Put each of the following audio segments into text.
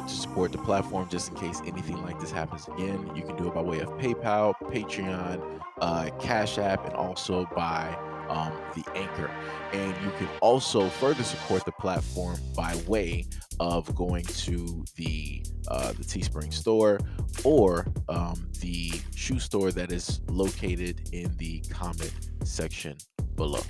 to support the platform just in case anything like this happens again, you can do it by way of PayPal, Patreon, Cash App, and also by the Anchor. And you can also further support the platform by way of going to the Teespring store or the shoe store that is located in the comment section below.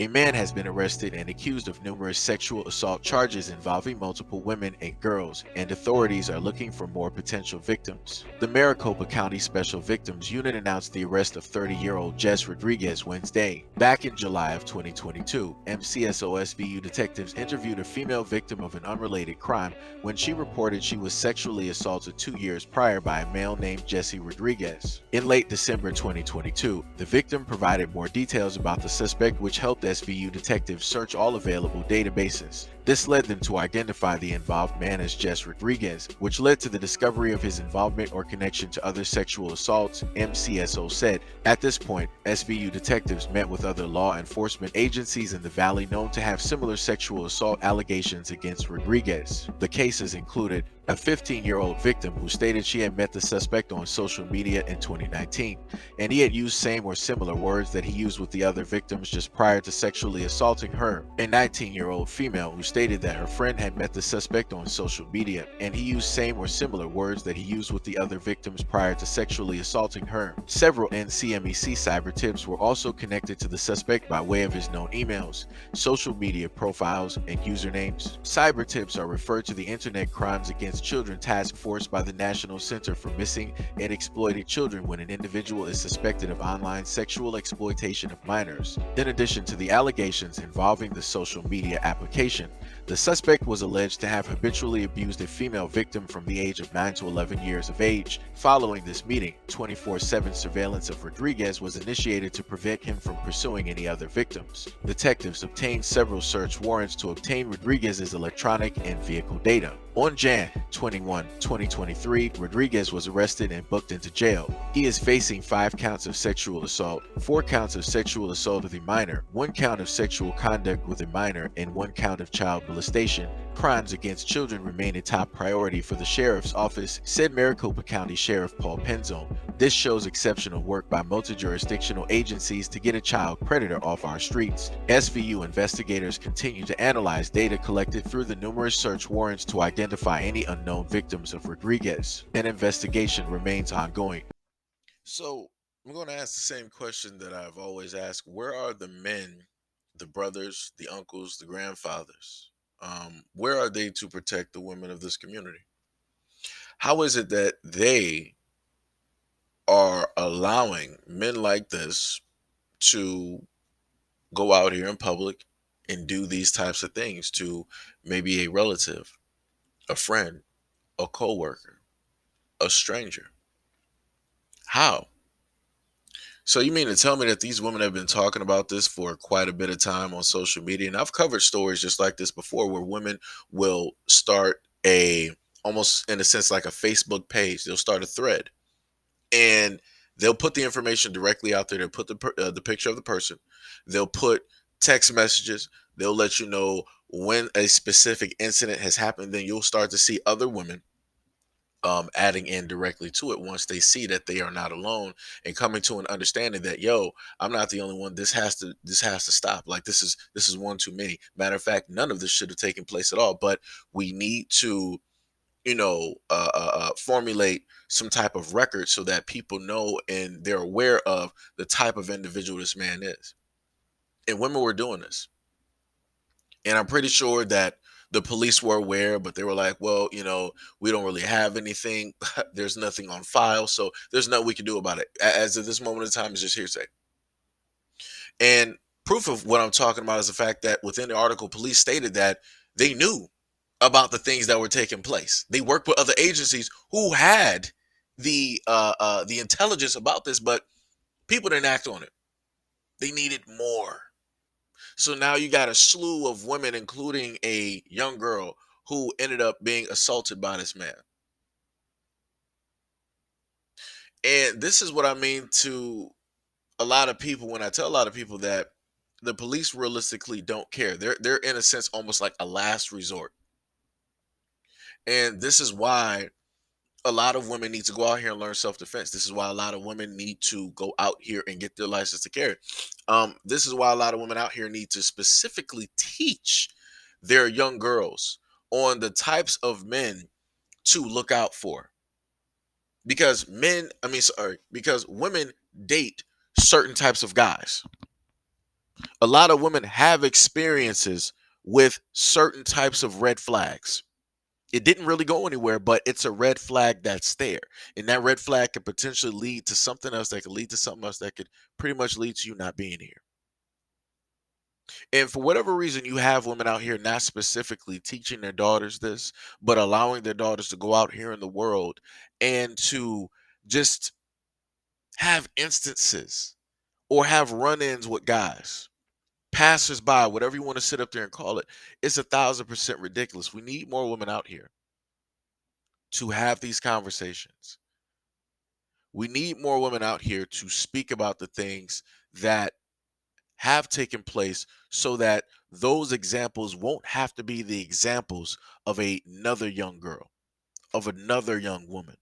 A man has been arrested and accused of numerous sexual assault charges involving multiple women and girls, and authorities are looking for more potential victims. The Maricopa County Special Victims Unit announced the arrest of 30-year-old Jess Rodriguez Wednesday. Back in July of 2022, MCSOSVU detectives interviewed a female victim of an unrelated crime when she reported she was sexually assaulted 2 years prior by a male named Jesse Rodriguez. In late December 2022, the victim provided more details about the suspect, which helped SVU detectives search all available databases. This led them to identify the involved man as Jess Rodriguez, which led to the discovery of his involvement or connection to other sexual assaults, MCSO said. At this point, SVU detectives met with other law enforcement agencies in the valley known to have similar sexual assault allegations against Rodriguez. The cases included a 15-year-old victim who stated she had met the suspect on social media in 2019, and he had used same or similar words that he used with the other victims just prior to sexually assaulting her. A 19-year-old female who stated that her friend had met the suspect on social media, and he used same or similar words that he used with the other victims prior to sexually assaulting her. Several NCMEC cyber tips were also connected to the suspect by way of his known emails, social media profiles, and usernames. Cyber tips are referred to the Internet Crimes Against Children Task Force by the National Center for Missing and Exploited Children when an individual is suspected of online sexual exploitation of minors. In addition to the allegations involving the social media application, the suspect was alleged to have habitually abused a female victim from the age of 9 to 11 years of age. Following this meeting, 24/7 surveillance of Rodriguez was initiated to prevent him from pursuing any other victims. Detectives obtained several search warrants to obtain Rodriguez's electronic and vehicle data. On Jan 21, 2023, Rodriguez was arrested and booked into jail. He is facing 5 counts of sexual assault, 4 counts of sexual assault with a minor, 1 count of sexual conduct with a minor, and 1 count of child molestation. Crimes against children remain a top priority for the Sheriff's Office, said Maricopa County Sheriff Paul Penzone. This shows exceptional work by multi-jurisdictional agencies to get a child predator off our streets. SVU investigators continue to analyze data collected through the numerous search warrants to identify any unknown victims of Rodriguez. An investigation remains ongoing. So, I'm going to ask the same question that I've always asked. Where are the men, the brothers, the uncles, the grandfathers? Where are they to protect the women of this community? How is it that they are allowing men like this to go out here in public and do these types of things to maybe a relative, a friend, a coworker, a stranger? How? So you mean to tell me that these women have been talking about this for quite a bit of time on social media? And I've covered stories just like this before where women will start a almost in a sense like a Facebook page. They'll start a thread and they'll put the information directly out there. They'll put the picture of the person. They'll put text messages. They'll let you know when a specific incident has happened. Then you'll start to see other women adding in directly to it once they see that they are not alone and coming to an understanding that, yo, I'm not the only one. This has to stop. Like this is one too many. Matter of fact, none of this should have taken place at all. But we need to formulate some type of record so that people know and they're aware of the type of individual this man is. And women were doing this. And I'm pretty sure that the police were aware, but they were like, well, we don't really have anything. There's nothing on file. So there's nothing we can do about it. As of this moment in time, it's just hearsay. And proof of what I'm talking about is the fact that within the article, police stated that they knew about the things that were taking place. They worked with other agencies who had the intelligence about this, but people didn't act on it. They needed more. So now you got a slew of women, including a young girl who ended up being assaulted by this man. And this is what I mean to a lot of people when I tell a lot of people that The police realistically don't care. They're in a sense almost like a last resort. And this is why a lot of women need to go out here and learn self-defense. This is why a lot of women need to go out here and get their license to carry. This is why a lot of women out here need to specifically teach their young girls on the types of men to look out for. Because because women date certain types of guys. A lot of women have experiences with certain types of red flags. It didn't really go anywhere, but it's a red flag that's there. And that red flag could potentially lead to something else that could lead to something else that could pretty much lead to you not being here. And for whatever reason, you have women out here not specifically teaching their daughters this, but allowing their daughters to go out here in the world and to just have instances or have run ins with guys, passersby, whatever you want to sit up there and call it. It's 1,000% ridiculous. We need more women out here to have these conversations. We need more women out here to speak about the things that have taken place so that those examples won't have to be the examples of another young girl, of another young woman,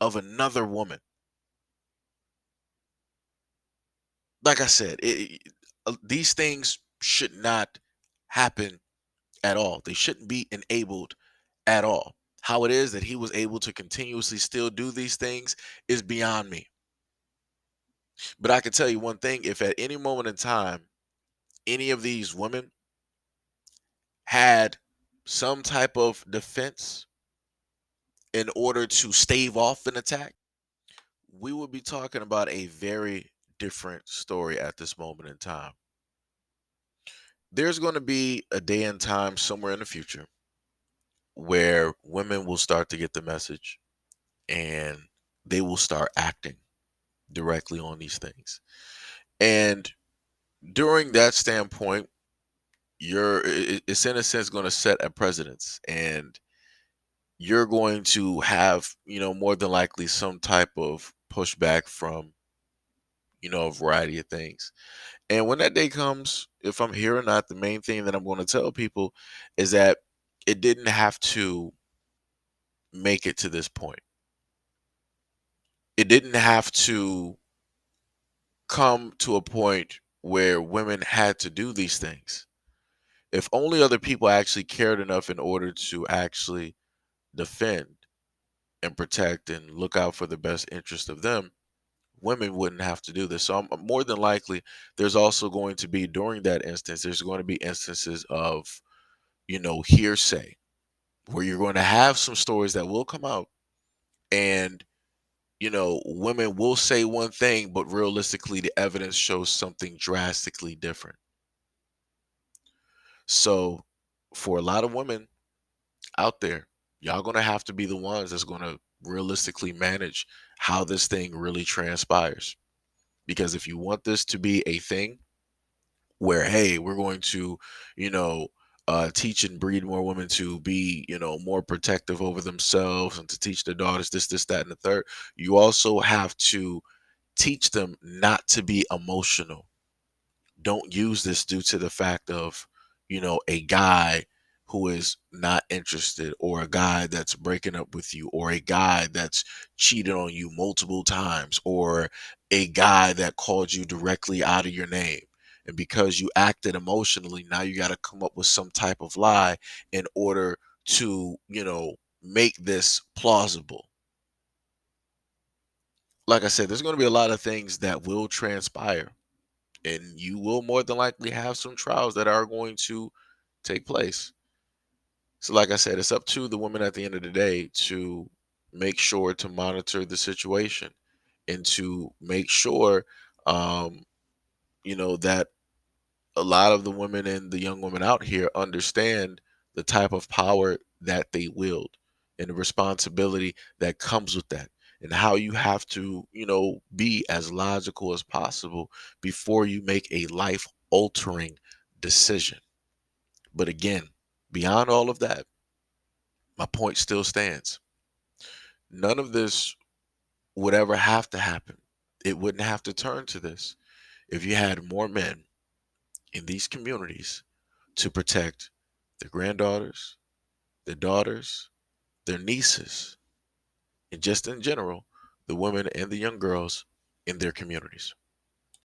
of another woman. Like I said, these things should not happen at all. They shouldn't be enabled at all. How it is that he was able to continuously still do these things is beyond me. But I can tell you one thing, if at any moment in time any of these women had some type of defense in order to stave off an attack, we would be talking about a very different story at this moment in time. There's going to be a day and time somewhere in the future where women will start to get the message and they will start acting directly on these things. And during that standpoint, it's in a sense going to set a precedence, and you're going to have, more than likely some type of pushback from, a variety of things. And when that day comes, if I'm here or not, the main thing that I'm going to tell people is that it didn't have to make it to this point. It didn't have to come to a point where women had to do these things. If only other people actually cared enough in order to actually defend and protect and look out for the best interest of them, women wouldn't have to do this. So more than likely, there's also going to be, during that instance, there's going to be instances of, hearsay, where you're going to have some stories that will come out, and, women will say one thing, but realistically, the evidence shows something drastically different. So for a lot of women out there, y'all going to have to be the ones that's going to realistically manage how this thing really transpires. Because if you want this to be a thing where, hey, we're going to, you know, teach and breed more women to be, more protective over themselves and to teach their daughters this, that, and the third, you also have to teach them not to be emotional. Don't use this due to the fact of, a guy who is not interested, or a guy that's breaking up with you, or a guy that's cheated on you multiple times, or a guy that called you directly out of your name. And because you acted emotionally, now you got to come up with some type of lie in order to, make this plausible. Like I said, there's going to be a lot of things that will transpire, and you will more than likely have some trials that are going to take place. So, like I said, it's up to the woman at the end of the day to make sure to monitor the situation and to make sure, um, that a lot of the women and the young women out here understand the type of power that they wield and the responsibility that comes with that, and how you have to, be as logical as possible before you make a life altering decision. But again, beyond all of that, my point still stands. None of this would ever have to happen. It wouldn't have to turn to this if you had more men in these communities to protect their granddaughters, their daughters, their nieces, and just in general, the women and the young girls in their communities.